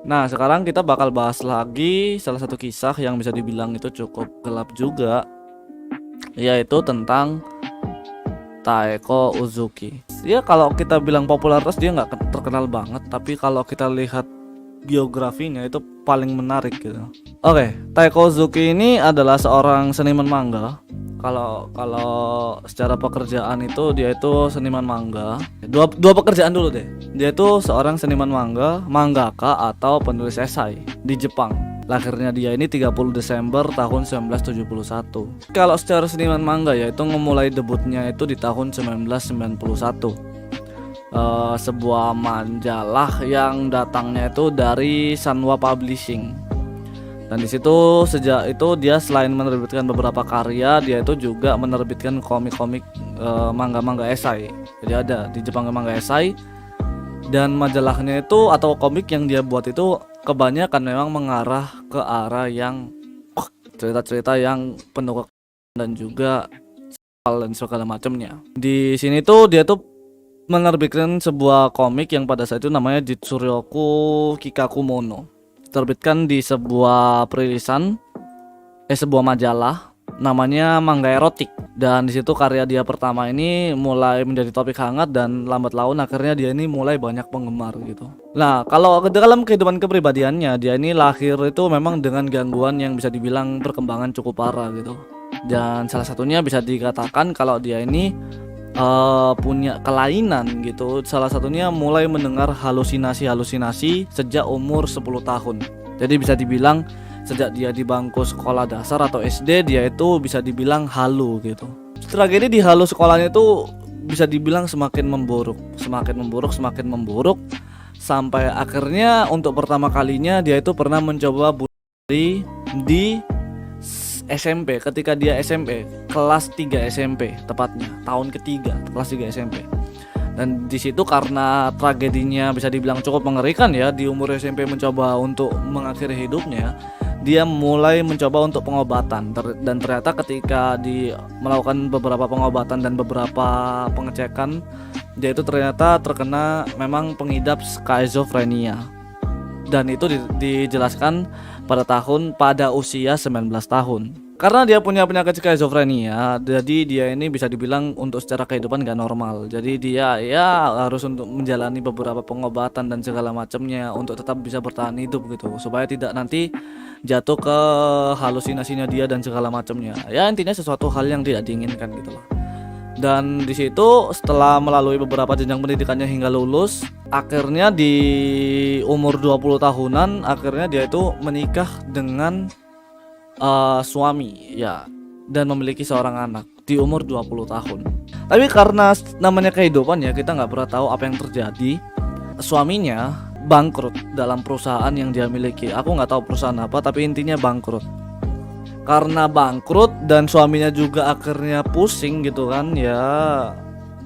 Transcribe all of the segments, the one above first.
Nah, sekarang kita bakal bahas lagi salah satu kisah yang bisa dibilang itu cukup gelap juga, yaitu tentang Taeko Uzuki. Ya kalau kita bilang popularitas dia nggak terkenal banget, tapi kalau kita lihat biografinya itu paling menarik gitu. Oke, Taeko Uzuki ini adalah seorang seniman manga. Kalau secara pekerjaan itu dia itu seniman manga. Dua pekerjaan dulu deh. Dia itu seorang seniman manga, mangaka atau penulis esai di Jepang. Lahirnya dia ini 30 Desember tahun 1971. Kalau secara seniman manga ya itu memulai debutnya itu di tahun 1991. Sebuah majalah yang datangnya itu dari Sanwa Publishing. Dan di situ sejak itu dia selain menerbitkan beberapa karya, dia itu juga menerbitkan komik-komik manga-manga esai. Jadi ada di Jepang manga esai, dan majalahnya itu atau komik yang dia buat itu kebanyakan memang mengarah ke arah yang cerita-cerita yang penuh dan juga dan segala macamnya. Di sini tuh dia tuh menerbitkan sebuah komik yang pada saat itu namanya Jitsuryoku Kikakumono. Terbitkan di sebuah perilisan sebuah majalah namanya Manga Erotik, dan di situ karya dia pertama ini mulai menjadi topik hangat dan lambat laun akhirnya dia ini mulai banyak penggemar gitu. Nah, kalau dalam kehidupan kepribadiannya dia ini lahir itu memang dengan gangguan yang bisa dibilang perkembangan cukup parah gitu. Dan salah satunya bisa dikatakan kalau dia ini punya kelainan gitu. Salah satunya mulai mendengar halusinasi sejak umur 10 tahun. Jadi bisa dibilang sejak dia di bangku sekolah dasar atau SD dia itu bisa dibilang halu gitu. Tragedi di halu sekolahnya itu bisa dibilang semakin memburuk sampai akhirnya untuk pertama kalinya dia itu pernah mencoba bunuh diri di SMP ketika dia SMP kelas 3 SMP tepatnya tahun ketiga kelas 3 SMP. Dan di situ karena tragedinya bisa dibilang cukup mengerikan ya, di umur SMP mencoba untuk mengakhiri hidupnya, dia mulai mencoba untuk pengobatan dan ternyata ketika melakukan beberapa pengobatan dan beberapa pengecekan, dia itu ternyata terkena memang pengidap skizofrenia. Dan itu dijelaskan pada usia 19 tahun. Karena dia punya penyakit skizofrenia, jadi dia ini bisa dibilang untuk secara kehidupan gak normal. Jadi dia ya harus untuk menjalani beberapa pengobatan dan segala macamnya untuk tetap bisa bertahan hidup gitu, supaya tidak nanti jatuh ke halusinasinya dia dan segala macamnya. Ya intinya sesuatu hal yang tidak diinginkan gitu loh. Dan di situ setelah melalui beberapa jenjang pendidikannya hingga lulus, akhirnya di umur 20 tahunan akhirnya dia itu menikah dengan suami ya, dan memiliki seorang anak di umur 20 tahun. Tapi karena namanya kehidupan ya, kita nggak pernah tahu apa yang terjadi. Suaminya bangkrut dalam perusahaan yang dia miliki. Aku nggak tahu perusahaan apa, tapi intinya bangkrut. Karena bangkrut dan suaminya juga akhirnya pusing gitu kan ya,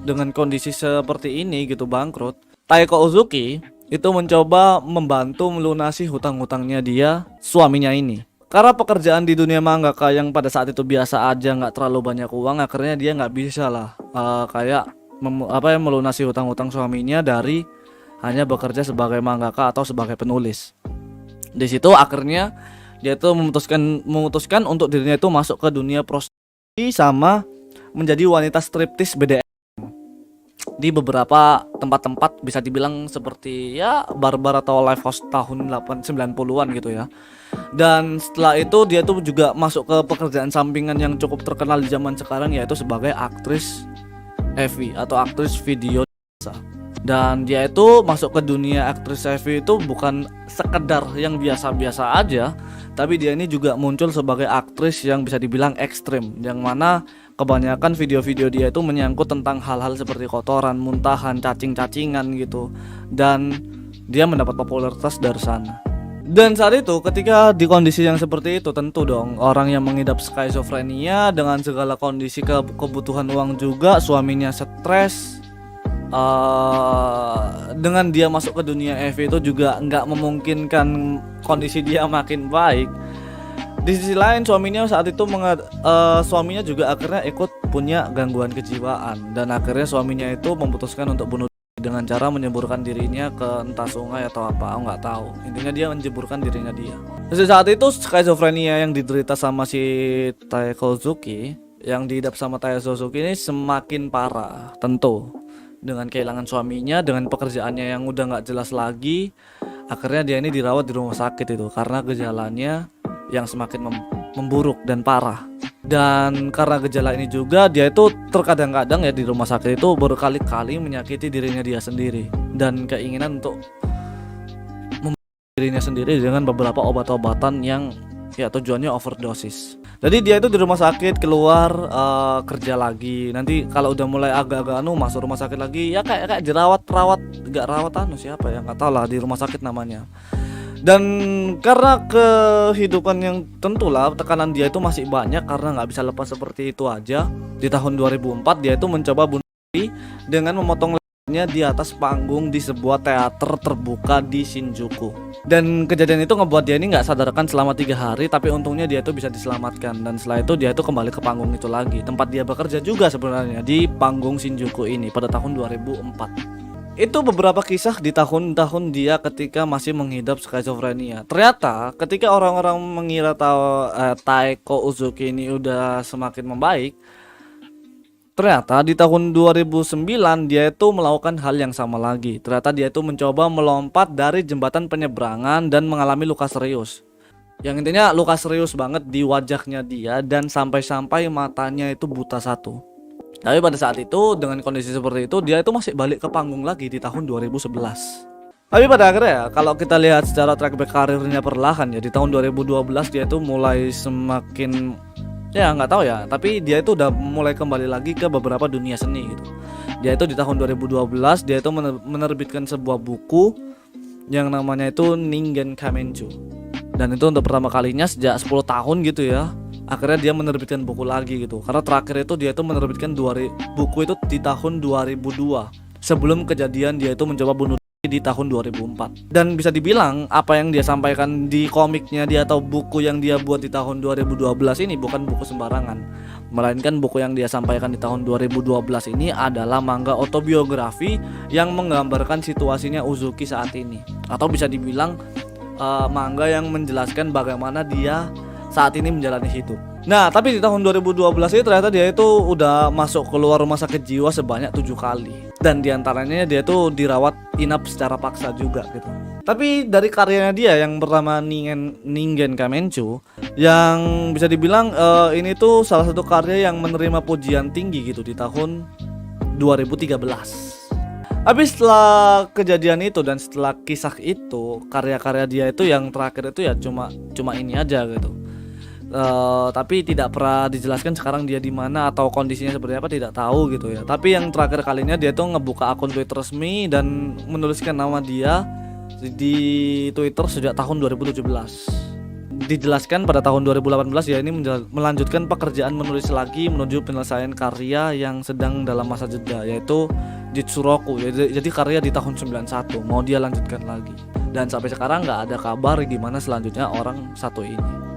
dengan kondisi seperti ini gitu bangkrut, Taeko Uzuki itu mencoba membantu melunasi hutang-hutangnya dia suaminya ini. Karena pekerjaan di dunia mangaka yang pada saat itu biasa aja, nggak terlalu banyak uang, akhirnya dia nggak bisa lah melunasi hutang-hutang suaminya dari hanya bekerja sebagai mangaka atau sebagai penulis. Di situ akhirnya dia tuh memutuskan untuk dirinya itu masuk ke dunia prostitusi sama menjadi wanita striptis BDSM di beberapa tempat-tempat bisa dibilang seperti ya bar-bar atau live house tahun 90-an gitu ya. Dan setelah itu dia tuh juga masuk ke pekerjaan sampingan yang cukup terkenal di zaman sekarang, yaitu sebagai aktris AV atau aktris video. Dan dia itu masuk ke dunia aktris AV itu bukan sekedar yang biasa-biasa aja, tapi dia ini juga muncul sebagai aktris yang bisa dibilang ekstrim, yang mana kebanyakan video-video dia itu menyangkut tentang hal-hal seperti kotoran, muntahan, cacing-cacingan gitu. Dan dia mendapat popularitas dari sana. Dan saat itu ketika di kondisi yang seperti itu, tentu dong orang yang mengidap skizofrenia dengan segala kondisi kebutuhan uang juga, suaminya stres. Dengan dia masuk ke dunia EV itu juga nggak memungkinkan kondisi dia makin baik. Di sisi lain suaminya saat itu suaminya juga akhirnya ikut punya gangguan kejiwaan, dan akhirnya suaminya itu memutuskan untuk bunuh diri dengan cara menjeburkan dirinya ke entah sungai atau apa, aku nggak tahu. Intinya dia menjeburkan dirinya dia. Saat itu skizofrenia yang diderita sama si Taeko Uzuki, yang diidap sama Taeko Uzuki ini semakin parah tentu. Dengan kehilangan suaminya, dengan pekerjaannya yang udah nggak jelas lagi, akhirnya dia ini dirawat di rumah sakit itu karena gejalanya yang semakin memburuk dan parah. Dan karena gejala ini juga dia itu terkadang-kadang ya di rumah sakit itu berkali-kali menyakiti dirinya dia sendiri dan keinginan untuk dirinya sendiri dengan beberapa obat-obatan yang ya tujuannya overdosis. Jadi dia itu di rumah sakit keluar kerja lagi. Nanti kalau udah mulai agak-agak masuk rumah sakit lagi ya kayak jerawat nggak rawat siapa ya nggak tahu lah di rumah sakit namanya. Dan karena kehidupan yang tentulah tekanan dia itu masih banyak karena nggak bisa lepas seperti itu aja. Di tahun 2004 dia itu mencoba bunuh diri dengan memotong lehernya di atas panggung di sebuah teater terbuka di Shinjuku. Dan kejadian itu ngebuat dia ini nggak sadarkan selama 3 hari, tapi untungnya dia itu bisa diselamatkan. Dan setelah itu dia itu kembali ke panggung itu lagi, tempat dia bekerja juga sebenarnya di panggung Shinjuku ini pada tahun 2004. Itu beberapa kisah di tahun-tahun dia ketika masih mengidap skizofrenia. Ternyata ketika orang-orang mengira Taeko Uzuki ini udah semakin membaik, ternyata di tahun 2009 dia itu melakukan hal yang sama lagi. Ternyata dia itu mencoba melompat dari jembatan penyeberangan dan mengalami luka serius. Yang intinya luka serius banget di wajahnya dia dan sampai-sampai matanya itu buta satu. Tapi pada saat itu dengan kondisi seperti itu dia itu masih balik ke panggung lagi di tahun 2011. Tapi pada akhirnya kalau kita lihat secara track back karirnya perlahan ya, di tahun 2012 dia itu mulai semakin ya nggak tahu ya, tapi dia itu udah mulai kembali lagi ke beberapa dunia seni gitu. Dia itu di tahun 2012 dia itu menerbitkan sebuah buku yang namanya itu Ningen Kamenju. Dan itu untuk pertama kalinya sejak 10 tahun gitu ya. Akhirnya dia menerbitkan buku lagi gitu. Karena terakhir itu dia itu menerbitkan buku itu di tahun 2002. Sebelum kejadian dia itu mencoba bunuh diri di tahun 2004. Dan bisa dibilang apa yang dia sampaikan di komiknya dia atau buku yang dia buat di tahun 2012 ini bukan buku sembarangan. Melainkan buku yang dia sampaikan di tahun 2012 ini adalah manga autobiografi yang menggambarkan situasinya Uzuki saat ini. Atau bisa dibilang manga yang menjelaskan bagaimana dia saat ini menjalani hidup. Nah, tapi di tahun 2012 ini ternyata dia itu udah masuk keluar rumah sakit jiwa sebanyak 7 kali. Dan diantaranya dia itu dirawat inap secara paksa juga gitu. Tapi dari karyanya dia yang pertama Ningen Kamenju, yang bisa dibilang ini tuh salah satu karya yang menerima pujian tinggi gitu di tahun 2013. Habis setelah kejadian itu dan setelah kisah itu, karya-karya dia itu yang terakhir itu ya cuma ini aja gitu. Tapi tidak pernah dijelaskan sekarang dia di mana atau kondisinya seperti apa, tidak tahu gitu ya. Tapi yang terakhir kalinya dia tuh ngebuka akun Twitter resmi dan menuliskan nama dia di Twitter sejak tahun 2017. Dijelaskan pada tahun 2018 ya ini melanjutkan pekerjaan menulis lagi menuju penyelesaian karya yang sedang dalam masa jeda, yaitu Jitsuroku. Jadi karya di tahun 91 mau dia lanjutkan lagi. Dan sampai sekarang nggak ada kabar gimana selanjutnya orang satu ini.